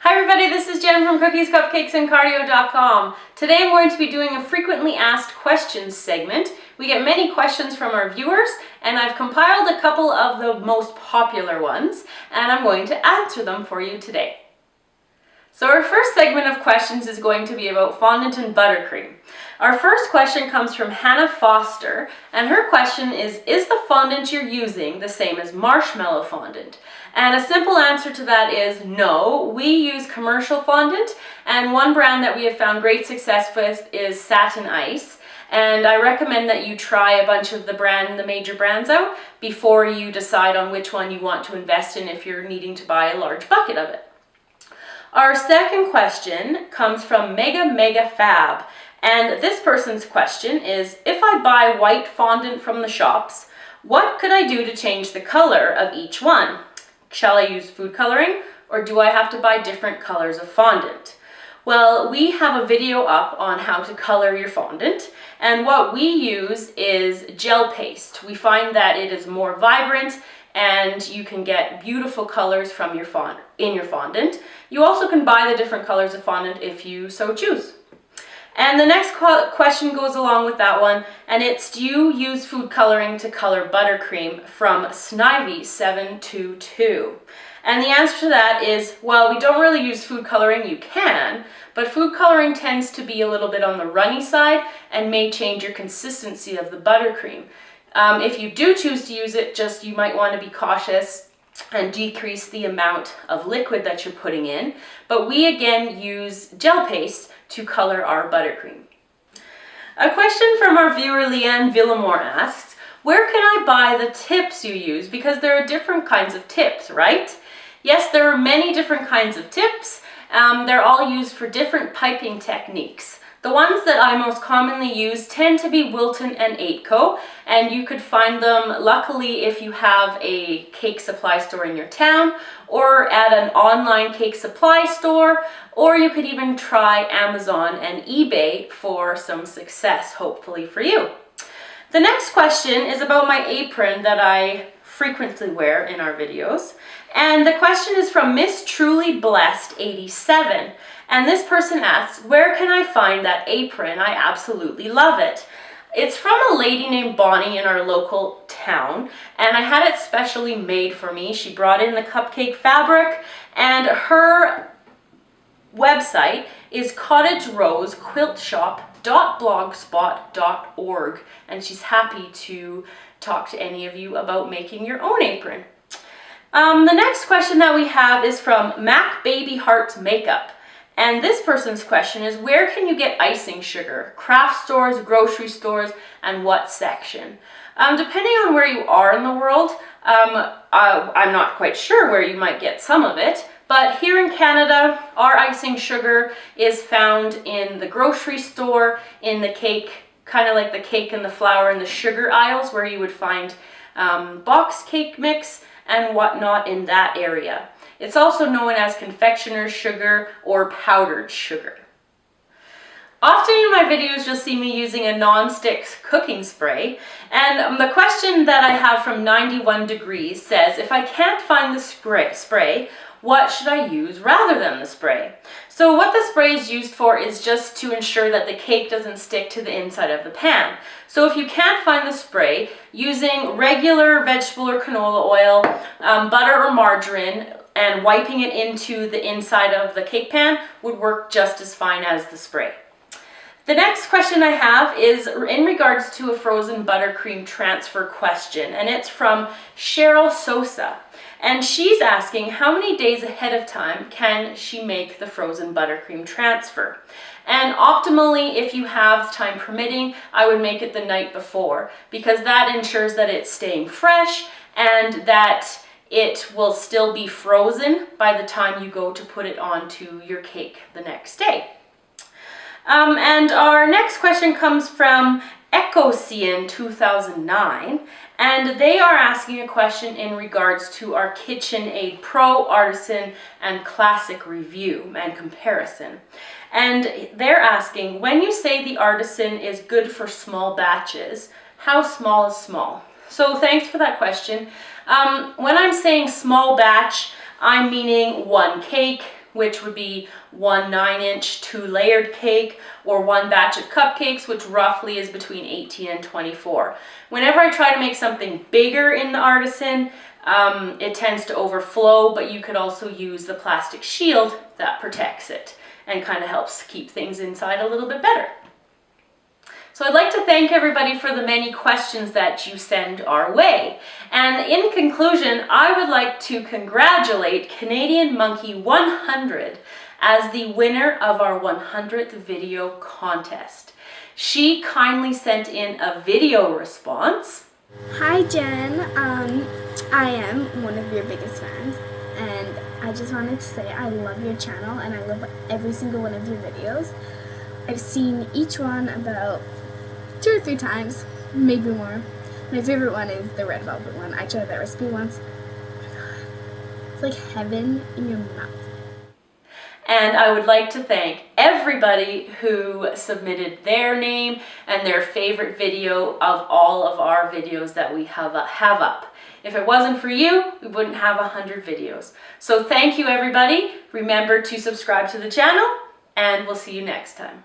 Hi everybody, this is Jen from Cookies, Cupcakes, and Cardio.com. Today I'm going to be doing a frequently asked questions segment. We get many questions from our viewers, and I've compiled a couple of the most popular ones, and I'm going to answer them for you today. So our first segment of questions is going to be about fondant and buttercream. Our first question comes from Hannah Foster, and her question is the fondant you're using the same as marshmallow fondant? And a simple answer to that is no. We use commercial fondant, and one brand that we have found great success with is Satin Ice. And I recommend that you try a bunch of the major brands out before you decide on which one you want to invest in if you're needing to buy a large bucket of it. Our second question comes from Mega Fab, and this person's question is, if I buy white fondant from the shops, what could I do to change the color of each one? Shall I use food coloring, or do I have to buy different colors of fondant? Well, we have a video up on how to color your fondant, and what we use is gel paste. We find that it is more vibrant and you can get beautiful colors from your fondant. You also can buy the different colors of fondant if you so choose. And the next question goes along with that one, and it's, do you use food coloring to color buttercream, from Snivy722? And the answer to that is, well, we don't really use food coloring. You can, but food coloring tends to be a little bit on the runny side and may change your consistency of the buttercream. If you do choose to use it, you might want to be cautious and decrease the amount of liquid that you're putting in. But we again use gel paste to color our buttercream. A question from our viewer Leanne Villamore asks, where can I buy the tips you use? Because there are different kinds of tips, right? Yes, there are many different kinds of tips. They're all used for different piping techniques. The ones that I most commonly use tend to be Wilton and 8Co, and you could find them luckily if you have a cake supply store in your town, or at an online cake supply store, or you could even try Amazon and eBay for some success, hopefully for you. The next question is about my apron that I frequently wear in our videos, and the question is from Miss Truly Blessed 87. And this person asks, where can I find that apron? I absolutely love it. It's from a lady named Bonnie in our local town, and I had it specially made for me. She brought in the cupcake fabric, and her website is cottagerosequiltshop.blogspot.org, and she's happy to talk to any of you about making your own apron. The next question that we have is from Mac Baby Hearts Makeup. And this person's question is, where can you get icing sugar? Craft stores, grocery stores, and what section? Depending on where you are in the world, I'm not quite sure where you might get some of it, but here in Canada, our icing sugar is found in the grocery store, in the cake, kind of like the cake and the flour and the sugar aisles, where you would find box cake mix and whatnot in that area. It's also known as confectioner's sugar or powdered sugar. Often in my videos you'll see me using a non-stick cooking spray, and the question that I have from 91 Degrees says, if I can't find the spray, what should I use rather than the spray? So what the spray is used for is just to ensure that the cake doesn't stick to the inside of the pan. So if you can't find the spray, using regular vegetable or canola oil, butter or margarine, and wiping it into the inside of the cake pan would work just as fine as the spray. The next question I have is in regards to a frozen buttercream transfer question, and it's from Cheryl Sosa. And she's asking, how many days ahead of time can she make the frozen buttercream transfer? And optimally, if you have time permitting, I would make it the night before, because that ensures that it's staying fresh and that it will still be frozen by the time you go to put it onto your cake the next day. And our next question comes from Ecocian 2009, and they are asking a question in regards to our KitchenAid Pro, Artisan, and Classic review and comparison. And they're asking, when you say the Artisan is good for small batches, how small is small? So thanks for that question. When I'm saying small batch, I'm meaning one cake, which would be 1 9-inch 2-layered cake, or 1 batch of cupcakes, which roughly is between 18 and 24. Whenever I try to make something bigger in the Artisan, it tends to overflow, but you could also use the plastic shield that protects it and kind of helps keep things inside a little bit better. So I'd like to thank everybody for the many questions that you send our way. And in conclusion, I would like to congratulate Canadian Monkey 100 as the winner of our 100th video contest. She kindly sent in a video response. Hi Jen, I am one of your biggest fans, and I just wanted to say I love your channel and I love every single one of your videos. I've seen each one about 2 or 3 times, maybe more. My favorite one is the red velvet one. I tried that recipe once. It's like heaven in your mouth. And I would like to thank everybody who submitted their name and their favorite video of all of our videos that we have up. If it wasn't for you, we wouldn't have 100 videos. So thank you everybody. Remember to subscribe to the channel, and we'll see you next time.